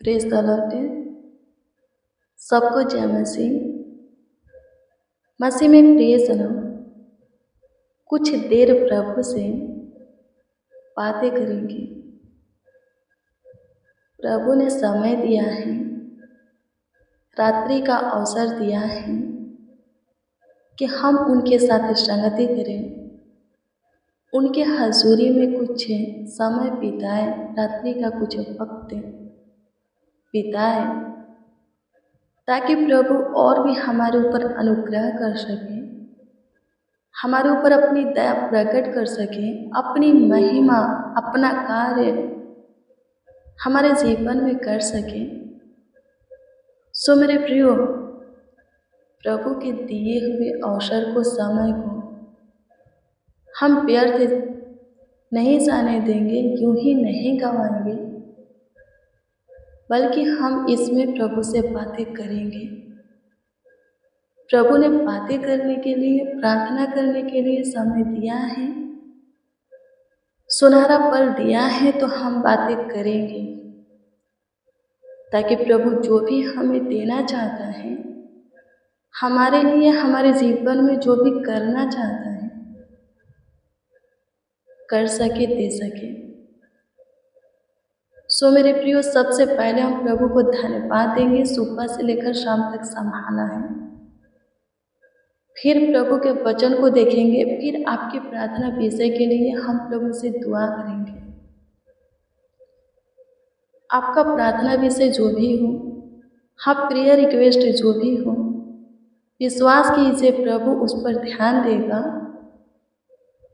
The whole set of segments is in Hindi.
Praise the Lord. सबको जय मसीह। मसीह में प्रिय जनों, कुछ देर प्रभु से बातें करेंगे। प्रभु ने समय दिया है, रात्रि का अवसर दिया है कि हम उनके साथ संगति करें, उनके हजूरी में कुछ समय बिताए, रात्रि का कुछ वक्त बिताए, ताकि प्रभु और भी हमारे ऊपर अनुग्रह कर सके, हमारे ऊपर अपनी दया प्रकट कर सके, अपनी महिमा, अपना कार्य हमारे जीवन में कर सके। सो मेरे प्रियो, प्रभु के दिए हुए अवसर को, समय को हम व्यर्थ नहीं जाने देंगे, यूं ही नहीं गंवाएंगे, बल्कि हम इसमें प्रभु से बातें करेंगे। प्रभु ने बातें करने के लिए, प्रार्थना करने के लिए समय दिया है, सुनहरा पल दिया है, तो हम बातें करेंगे, ताकि प्रभु जो भी हमें देना चाहता है, हमारे लिए, हमारे जीवन में जो भी करना चाहता है, कर सके, दे सके। सो मेरे प्रियो, सबसे पहले हम प्रभु को धन्यवाद देंगे। सुबह से लेकर शाम तक संभाला है। फिर प्रभु के वचन को देखेंगे, फिर आपकी प्रार्थना विषय के लिए हम प्रभु से दुआ करेंगे। आपका प्रार्थना विषय जो भी हो, हाँ, प्रेयर रिक्वेस्ट जो भी हो, विश्वास कीजिए प्रभु उस पर ध्यान देगा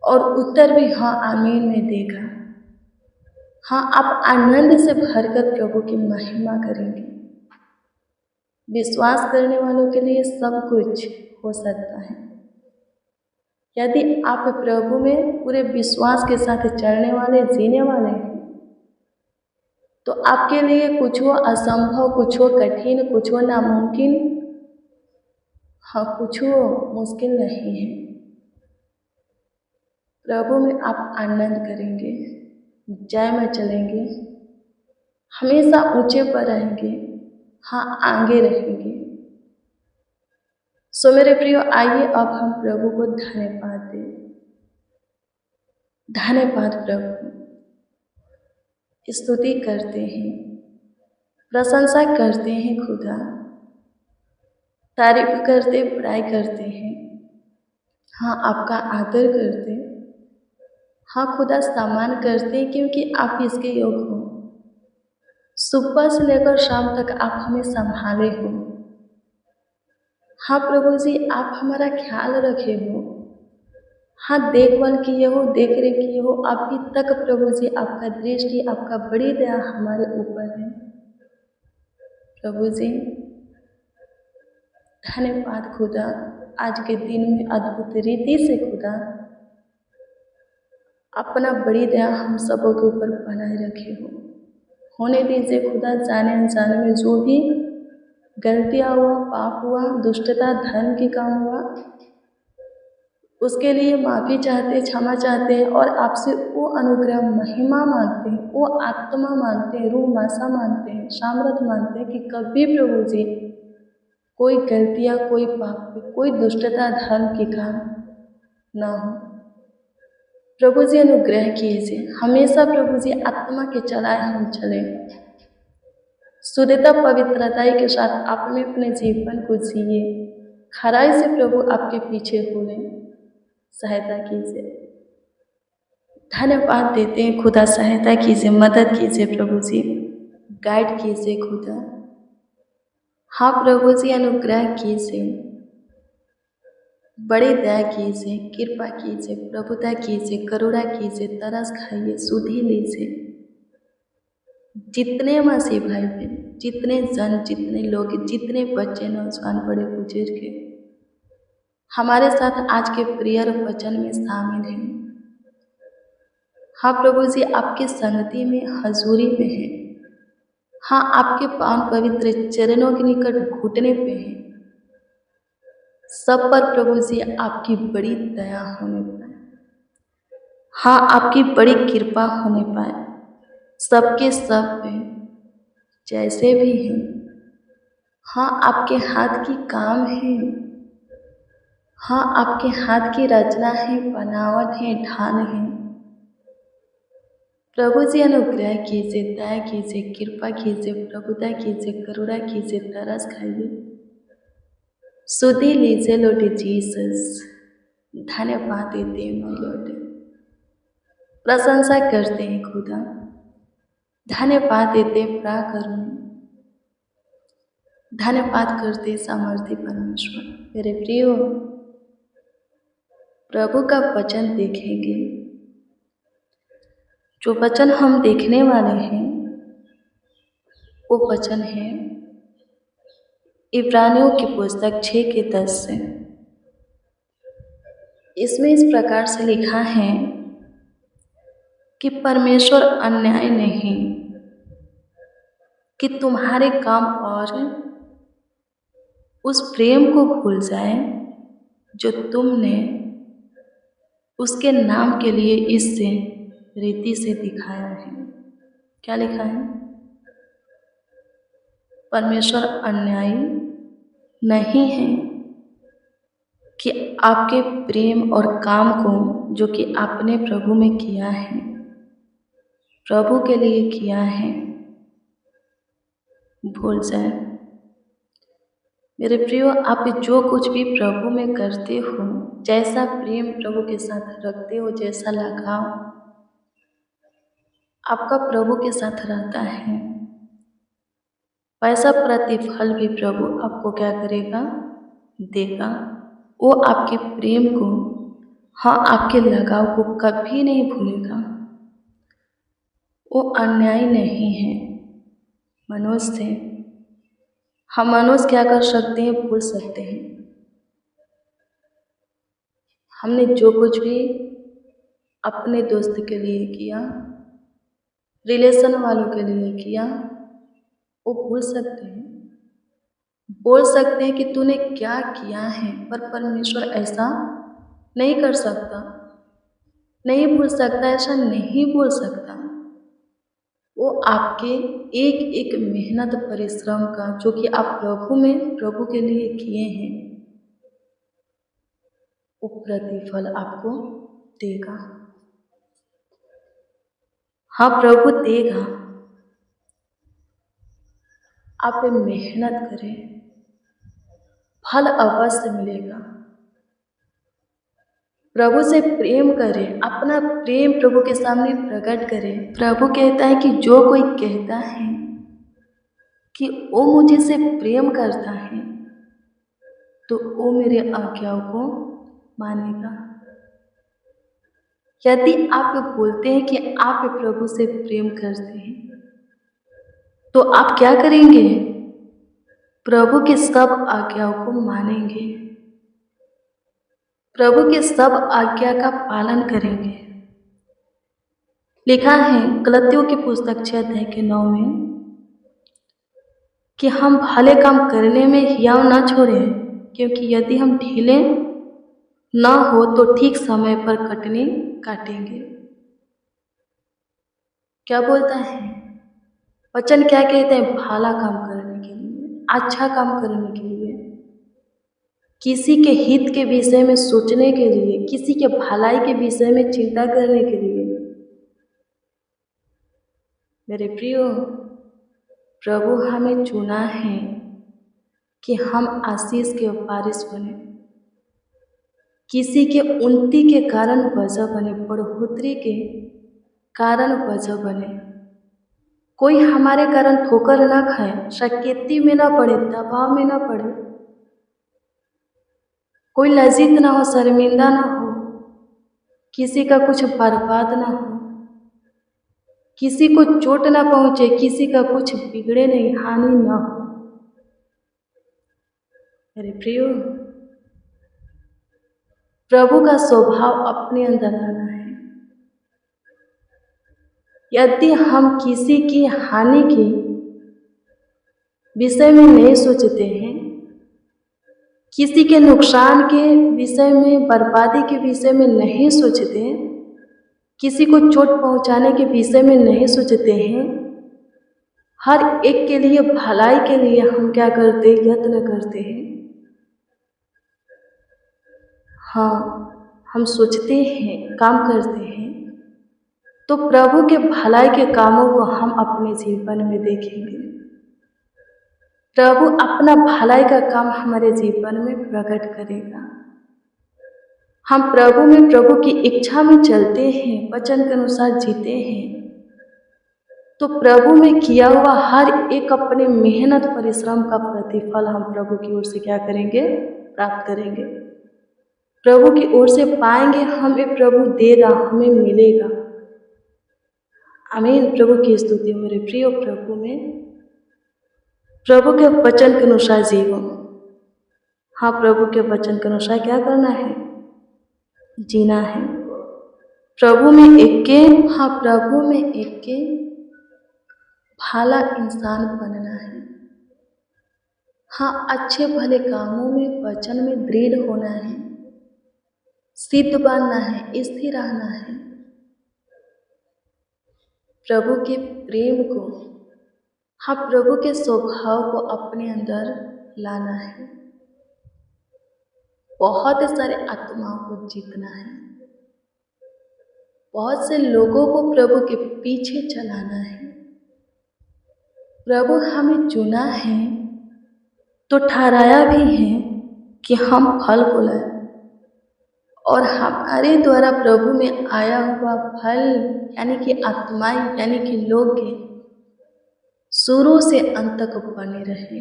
और उत्तर भी हाँ आमीन में देगा। हाँ, आप आनंद से भरकर प्रभु की महिमा करेंगे। विश्वास करने वालों के लिए सब कुछ हो सकता है। यदि आप प्रभु में पूरे विश्वास के साथ चलने वाले, जीने वाले हैं, तो आपके लिए कुछ हो असंभव, कुछ हो कठिन, कुछ हो नामुमकिन, हाँ, कुछ हो मुश्किल नहीं है। प्रभु में आप आनंद करेंगे, जय में चलेंगे, हमेशा ऊंचे पर रहेंगे, हाँ, आगे रहेंगे। सो मेरे प्रियो, आइए अब हम प्रभु को धन्यवाद दें। धन्यवाद प्रभु, स्तुति करते हैं, प्रशंसा करते हैं खुदा, तारीफ करते, बड़ाई करते हैं, हाँ, आपका आदर करते, हाँ खुदा, सम्मान करते, क्योंकि आप इसके योग्य हो। सुबह से लेकर शाम तक आप हमें संभाले हो। हाँ प्रभु जी, आप हमारा ख्याल रखे हो, हाँ, देखभाल किए हो, देख रेख किए हो। अभी तक प्रभु जी आपका दृष्टि, आपका बड़ी दया हमारे ऊपर है। प्रभु जी धन्यवाद खुदा, आज के दिन में अद्भुत रीति से खुदा अपना बड़ी दया हम सबों के ऊपर बनाए रखे हो। होने दीजिए खुदा, जाने अनजाने में जो भी गलतियाँ हुआ, पाप हुआ, दुष्टता, धर्म की काम हुआ, उसके लिए माफ़ी चाहते, क्षमा चाहते हैं और आपसे वो अनुग्रह, महिमा मांगते हैं, वो आत्मा मांगते हैं, रूह मासा मांगते हैं, सामर्थ मांगते हैं कि कभी प्रभु जी कोई गलतियाँ, कोई पाप, कोई दुष्टता, धर्म की काम ना हो। प्रभु जी अनुग्रह कीजिए, हमेशा प्रभु जी आत्मा के चलाए हम चलें, शुद्धता, पवित्रता के साथ आप में अपने जीवन को जिए, खराई से प्रभु आपके पीछे हो लें, सहायता कीजिए। धन्यवाद देते हैं खुदा, सहायता कीजिए, मदद कीजिए प्रभु जी, गाइड कीजिए खुदा। हाँ प्रभु जी, अनुग्रह कीजिए, बड़ी दया कीजिए, कृपा कीजिए, प्रभुता कीजिए, करुणा कीजिए, तरस खाइए, सुधि लीजिए। जितने मसीह भाई बहन, जितने जन, जितने लोग, जितने बच्चे, नौजवान, बड़े बुजुर्ग हमारे साथ आज के प्रेयर वचन में शामिल हैं, हाँ प्रभु जी आपके संगति में, हजूरी में है, हाँ आपके पावन पवित्र चरणों के निकट घुटने पे हैं, सब पर प्रभु जी आपकी बड़ी दया होने पाए, हाँ आपकी बड़ी कृपा होने पाए, सबके सब पे, जैसे भी हैं, हाँ आपके हाथ की काम है, हाँ आपके हाथ की रचना है, बनावट है, ढाल है। प्रभु जी अनुग्रह कीजिए, दया कीजिए, कृपा कीजिए, प्रभुता कीजिए, करुणा कीजिए, तरस खाइए, सुधि लीजिए लौटे जीसस। धन्यवाद देते हैं मैं लौटे, प्रशंसा करते हैं खुदा, धन्यवाद देते हैं प्राकरुण, धन्यवाद करते सामर्थ्य परमेश्वर। मेरे प्रियो, प्रभु का वचन देखेंगे। जो वचन हम देखने वाले हैं वो वचन है इब्रानियों की पुस्तक 6:10 से। इसमें इस प्रकार से लिखा है कि परमेश्वर अन्याय नहीं कि तुम्हारे काम और उस प्रेम को भूल जाए जो तुमने उसके नाम के लिए इस रीति से दिखाया है। क्या लिखा है? परमेश्वर अन्यायी नहीं है कि आपके प्रेम और काम को जो कि आपने प्रभु में किया है, प्रभु के लिए किया है, भूल जाए। मेरे प्रियो, आप जो कुछ भी प्रभु में करते हो, जैसा प्रेम प्रभु के साथ रखते हो, जैसा लगाव आपका प्रभु के साथ रहता है, वैसा प्रतिफल भी प्रभु आपको क्या करेगा? देगा। वो आपके प्रेम को, हाँ आपके लगाव को कभी नहीं भूलेगा। वो अन्याय नहीं है मनुष्य से। हम मनुष्य क्या कर सकते हैं? भूल सकते हैं। हमने जो कुछ भी अपने दोस्त के लिए किया, रिलेशन वालों के लिए किया, वो भूल सकते हैं, बोल सकते हैं कि तूने क्या किया है, पर परमेश्वर ऐसा नहीं कर सकता, नहीं भूल सकता, ऐसा नहीं बोल सकता। वो आपके एक एक मेहनत परिश्रम का जो कि आप प्रभु में प्रभु के लिए किए हैं, वो प्रतिफल आपको देगा। हाँ प्रभु देगा। आप मेहनत करें, फल अवश्य मिलेगा। प्रभु से प्रेम करें, अपना प्रेम प्रभु के सामने प्रकट करें। प्रभु कहता है कि जो कोई कहता है कि वो मुझे से प्रेम करता है तो वो मेरे आज्ञाओं को मानेगा। यदि आप बोलते हैं कि आप प्रभु से प्रेम करते हैं तो आप क्या करेंगे? प्रभु के सब आज्ञाओं को मानेंगे, प्रभु के सब आज्ञा का पालन करेंगे। लिखा है गलतियों की पुस्तक 6:9 में कि हम भले काम करने में हियाव न छोड़ें, क्योंकि यदि हम ढीले न हो तो ठीक समय पर कटनी काटेंगे। क्या बोलता है वचन? क्या कहते हैं? भला काम करने के लिए, अच्छा काम करने के लिए, किसी के हित के विषय में सोचने के लिए, किसी के भलाई के विषय में चिंता करने के लिए। मेरे प्रियो, प्रभु हमें चुना है कि हम आशीष के वारिस बने, किसी के उन्नति के कारण वजह बने, बढ़ोतरी के कारण वजह बने। कोई हमारे कारण ठोकर ना खाए, शक्यति में ना पड़े, दबाव में ना पड़े, कोई लज्जित ना हो, शर्मिंदा ना हो, किसी का कुछ बर्बाद ना हो, किसी को चोट ना पहुँचे, किसी का कुछ बिगड़े नहीं, हानि ना हो। मेरे प्रियो, प्रभु का स्वभाव अपने अंदर लाना है। यदि हम किसी की हानि के विषय में नहीं सोचते हैं, किसी के नुकसान के विषय में, बर्बादी के विषय में नहीं सोचते, किसी को चोट पहुंचाने के विषय में नहीं सोचते हैं, हर एक के लिए भलाई के लिए हम क्या करते हैं, यत्न करते हैं। हाँ, हम सोचते हैं, काम करते हैं, तो प्रभु के भलाई के कामों को हम अपने जीवन में देखेंगे। प्रभु अपना भलाई का काम हमारे जीवन में प्रकट करेगा। हम प्रभु में, प्रभु की इच्छा में चलते हैं, वचन के अनुसार जीते हैं, तो प्रभु में किया हुआ हर एक अपने मेहनत परिश्रम का प्रतिफल हम प्रभु की ओर से क्या करेंगे, प्राप्त करेंगे। प्रभु की ओर से पाएंगे, हमें प्रभु देगा, हमें मिलेगा। आमीन। प्रभु की स्तुति। मेरे प्रिय प्रभु में प्रभु के वचन के अनुसार जीवो। हाँ, प्रभु के वचन के अनुसार क्या करना है, जीना है। प्रभु में एक के, हाँ, प्रभु में एक के भला इंसान बनना है। हाँ, अच्छे भले कामों में, वचन में दृढ़ होना है, सिद्ध बनना है, स्थिर रहना है। प्रभु के प्रेम को, हाँ, प्रभु के स्वभाव को अपने अंदर लाना है। बहुत सारे आत्माओं को जीतना है, बहुत से लोगों को प्रभु के पीछे चलाना है। प्रभु हमें चुना है तो ठहराया भी है कि हम फल को लाएं, और हमारे द्वारा प्रभु में आया हुआ फल यानी कि आत्माएं, यानी कि लोग शुरू से अंत तक बने रहे,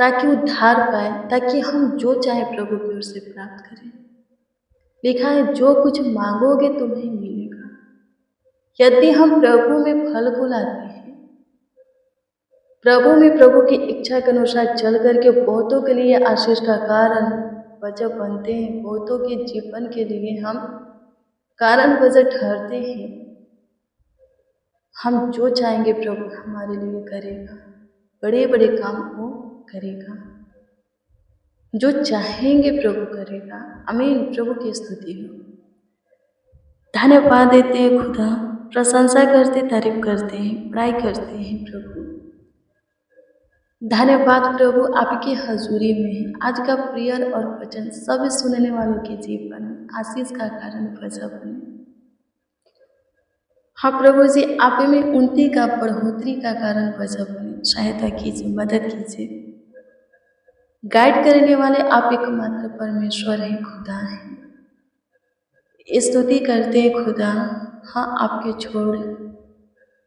ताकि उद्धार पाए, ताकि हम जो चाहे प्रभु की ओर से प्राप्त करें। लिखा है, जो कुछ मांगोगे तुम्हें मिलेगा। यदि हम प्रभु में फल को लाते हैं, प्रभु में प्रभु की इच्छा के अनुसार चल करके बहुतों के लिए आशीष का कारण वजह बनते हैं, बहुतों के जीवन के लिए हम कारण वजह ठहरते हैं। हम जो चाहेंगे प्रभु हमारे लिए करेगा, बड़े बड़े काम वो करेगा, जो चाहेंगे प्रभु करेगा। आमीन। प्रभु की स्तुति हो। धन्यवाद देते हैं खुदा, प्रशंसा करते, तारीफ करते हैं, बड़ाई करते हैं प्रभु। धन्यवाद प्रभु, आपकी हजूरी में आज का प्रेयर और वचन सभी सुनने वालों के जीवन में आशीष का कारण वजह बने। हाँ प्रभु जी, आप में उन्नति का, बढ़ोतरी का कारण वजह बने। सहायता कीजिए, मदद कीजिए। गाइड करने वाले आप एकमात्र परमेश्वर हैं, खुदा हैं। स्तुति करते हैं खुदा। हाँ, आपके छोड़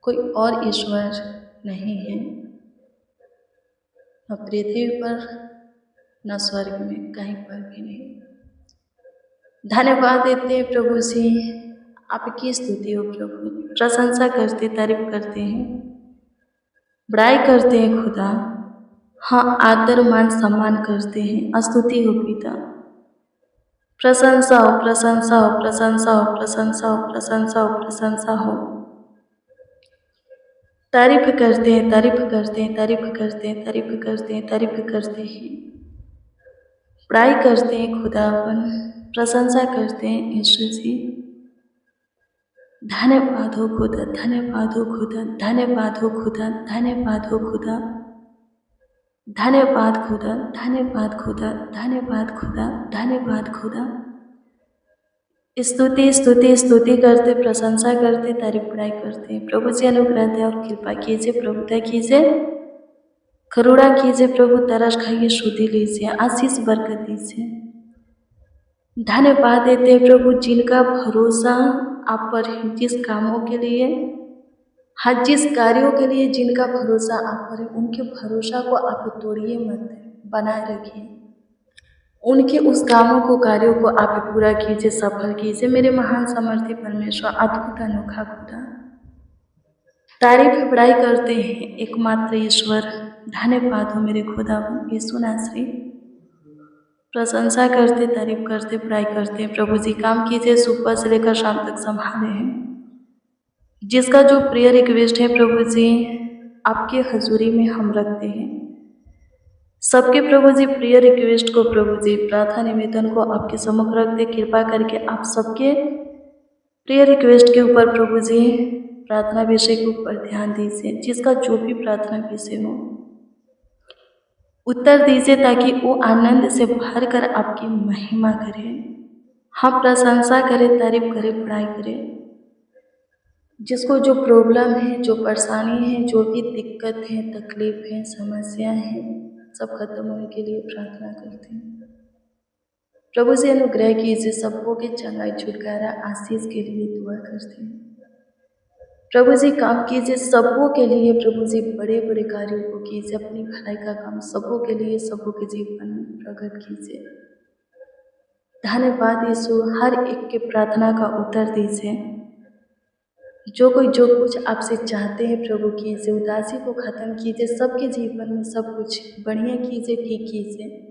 कोई और ईश्वर नहीं है, न पृथ्वी पर न स्वर्ग में, कहीं पर भी नहीं। धन्यवाद देते हैं प्रभु जी, आपकी स्तुति हो प्रभु। प्रशंसा करते, तारीफ करते हैं, बड़ाई करते हैं खुदा। हाँ, आदर मान सम्मान करते हैं। स्तुति हो पिता। प्रशंसा हो, प्रशंसा हो, प्रशंसा हो, प्रशंसा हो, प्रशंसा हो, प्रशंसा हो। तारीफ करते हैं, तारीफ करते हैं, तारीफ करते हैं, तारीफ करते हैं, तारीफ करते हैं, बड़ाई करते हैं खुदावन, प्रशंसा करते हैं यीशु जी। धन्यवाद हो खुदा, धन्यवाद हो खुदा, धन्यवाद हो खुदा, धन्यवाद हो खुदा, धन्यवाद खुदा, धन्यवाद खुदा, धन्यवाद खुदा, धन्यवाद खुदा। स्तुति स्तुति स्तुति करते, प्रशंसा करते, तारीफ बड़ाई करते हैं। प्रभु जी अनुग्रह दे और कृपा कीजिए, प्रभुता कीजिए, करुणा कीजिए प्रभु। तरस खाइए, शुद्धि लीजिए, आशीष बरकत दीजिए। धन्यवाद देते हैं प्रभु, जिनका भरोसा आप पर है, जिस कामों के लिए, हर जिस कार्यों के लिए जिनका भरोसा आप पर है, उनके भरोसा को आप तोड़िए मत, बनाए रखिए। उनके उस कामों को, कार्यों को आप पूरा कीजिए, सफल कीजिए। मेरे महान सामर्थ्य परमेश्वर, अद्भुत अनोखा खुदा, तारीफ बड़ाई करते हैं एकमात्र ईश्वर। धन्यवाद हो मेरे खुदा यीशु नासरी। प्रशंसा करते, तारीफ करते, बड़ाई करते हैं प्रभु जी। काम कीजिए, सुबह से लेकर शाम तक संभाले हैं। जिसका जो प्रेयर रिक्वेस्ट है प्रभु जी, आपके हजूरी में हम रखते हैं। सबके प्रभु जी प्रेयर रिक्वेस्ट को, प्रभु जी प्रार्थना निवेदन को आपके सम्मुख रखते। कृपा करके आप सबके प्रेयर रिक्वेस्ट के ऊपर प्रभु जी प्रार्थना विषय के ऊपर ध्यान दीजिए, जिसका जो भी प्रार्थना विषय हो उत्तर दीजिए, ताकि वो आनंद से भर कर आपकी महिमा करे। हम प्रशंसा करें, तारीफ करें, पढ़ाई करें। जिसको जो प्रॉब्लम है, जो परेशानी है, जो भी दिक्कत है, तकलीफ है, समस्या है, सब खत्म होने के लिए प्रार्थना करते हैं। प्रभु से अनुग्रह कीजिए, सबको के चंगाई, छुटकारा, आशीष के लिए दुआ करते हैं। प्रभु जी काम कीजिए सबों के लिए। प्रभु जी बड़े बड़े कार्यों को कीजिए, अपनी भलाई का काम सबों के लिए, सबों के जीवन में प्रकट कीजिए। धन्यवाद यीशु, हर एक के प्रार्थना का उत्तर दीजिए। जो कोई जो कुछ आपसे चाहते हैं प्रभु कीजिए, उदासी को ख़त्म कीजिए, सबके जीवन में सब कुछ बढ़िया कीजिए, ठीक कीजिए।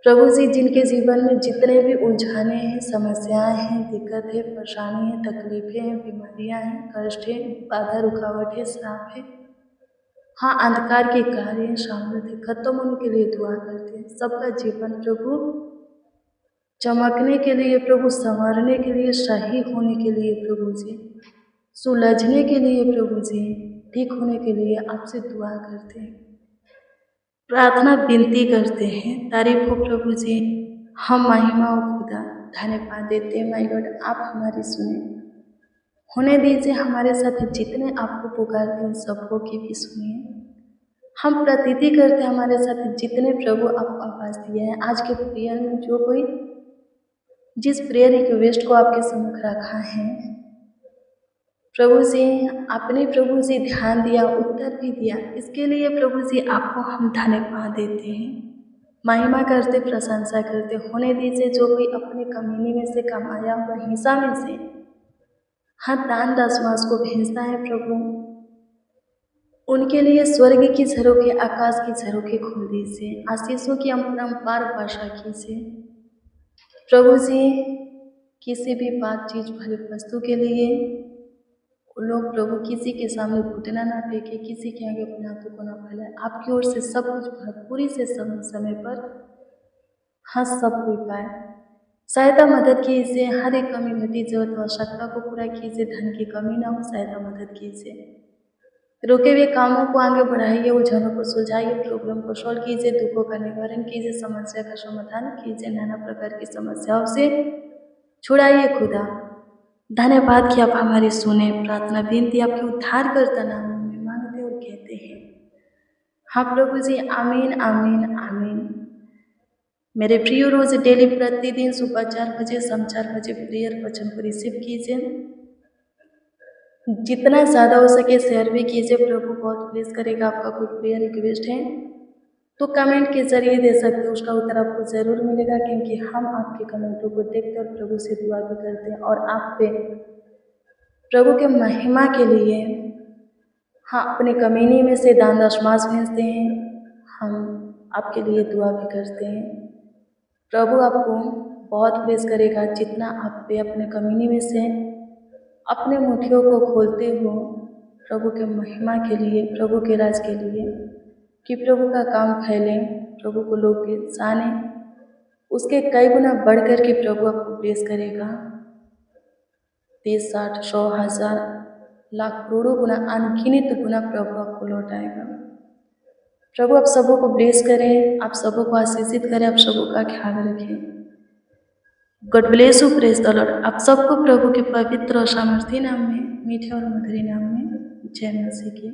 प्रभु जी जिनके जीवन में जितने भी उलझाने हैं, समस्याएं हैं, दिक्कत है, परेशानी है, तकलीफें हैं, बीमारियां हैं, कष्ट है, बाधा रुकावट है, श्राप है, हाँ अंधकार के कार्य हैं, सामर्थ्य खत्म होने के लिए दुआ करते हैं। सबका जीवन प्रभु चमकने के लिए, प्रभु संवारने के लिए, सही होने के लिए, प्रभु जी सुलझने के लिए, प्रभु जी ठीक होने के लिए आपसे दुआ करते हैं, प्रार्थना विनती करते हैं। तारीफ हो प्रभु जी, हम महिमा और खुदा धन्यवाद देते हैं। माय गॉड, आप हमारी सुने, होने दीजिए हमारे साथ जितने आपको पुकारते हैं सबको की भी सुनिए। हम प्रतीति करते हैं हमारे साथ जितने प्रभु आपको आवाज़ दिए हैं। आज के प्रेयर में जो कोई जिस प्रेयर रिक्वेस्ट को आपके सम्मुख रखा है, प्रभु जी आपने प्रभु जी ध्यान दिया, उत्तर भी दिया, इसके लिए प्रभु जी आपको हम धन्यवाद देते हैं, महिमा करते, प्रशंसा करते। होने दीजिए जो कोई अपने कमीनी में से कमाया हुआ हिस्सा में से हर दान दशमांश को भेजता है प्रभु, उनके लिए स्वर्ग की झरोखे, आकाश की झरोखे खोल दीजिए, आशीषों की अपरंपार वर्षा कीजिए। प्रभु जी किसी भी बात चीज भली वस्तु के लिए लोग प्रभु किसी के सामने घुटना ना टेके, किसी के आगे अपने हाथों को ना फैलाए। आपकी ओर से सब कुछ भरपूरी से समय पर हाँ सब कोई पाए। सहायता मदद कीजिए, हर एक कमी घटी जरूरत आवश्यकता को पूरा कीजिए, धन की कमी ना हो, सहायता मदद कीजिए। रुके हुए कामों को आगे बढ़ाइए, उलझनों को सुलझाइए, प्रॉब्लम को सॉल्व कीजिए, दुखों का निवारण कीजिए, समस्या का समाधान कीजिए, नाना प्रकार की समस्याओं से छुड़ाइए। खुदा धन्यवाद कि आप हमारी सुने, प्रार्थना विनती आपके उद्धारकर्ता नाम में मांगते और कहते हैं हाँ प्रभु जी, आमीन आमीन आमीन। मेरे प्रिय रोज डेली प्रतिदिन सुबह 4 बजे, शाम 4 बजे प्रेयर वचन को रिसीव कीजिए, जितना ज़्यादा हो सके शेयर भी कीजिए। प्रभु बहुत ब्लेस करेगा। आपका कोई प्रेयर रिक्वेस्ट है तो कमेंट के जरिए दे सकते हैं, उसका उत्तर आपको ज़रूर मिलेगा, क्योंकि हम आपके कमेंटों को देखते और प्रभु से दुआ भी करते हैं और आप पे प्रभु के महिमा के लिए हाँ अपने कमीनी में से दान दशमांश भेजते हैं, हम आपके लिए दुआ भी करते हैं। प्रभु आपको बहुत ब्लेस करेगा, जितना आप पे अपने कमीनी में से अपने मुट्ठियों को खोलते हो प्रभु के महिमा के लिए, प्रभु के राज के लिए, कि प्रभु का काम फैले, प्रभु को लोग जाने, उसके कई गुना बढ़ कर के प्रभु आपको ब्लेस करेगा। 30, 60, 100, 1000, लाख, करोड़ों गुना, अनगिनत गुना प्रभु आपको लौटाएगा। प्रभु आप सबों को ब्लेस करें, आप सबों को आशीषित करें, आप सबों का ख्याल रखें। God bless you, praise the Lord. आप सबको प्रभु के पवित्र और सामर्थी नाम में, मीठे और मधुर नाम में जय मसीह की।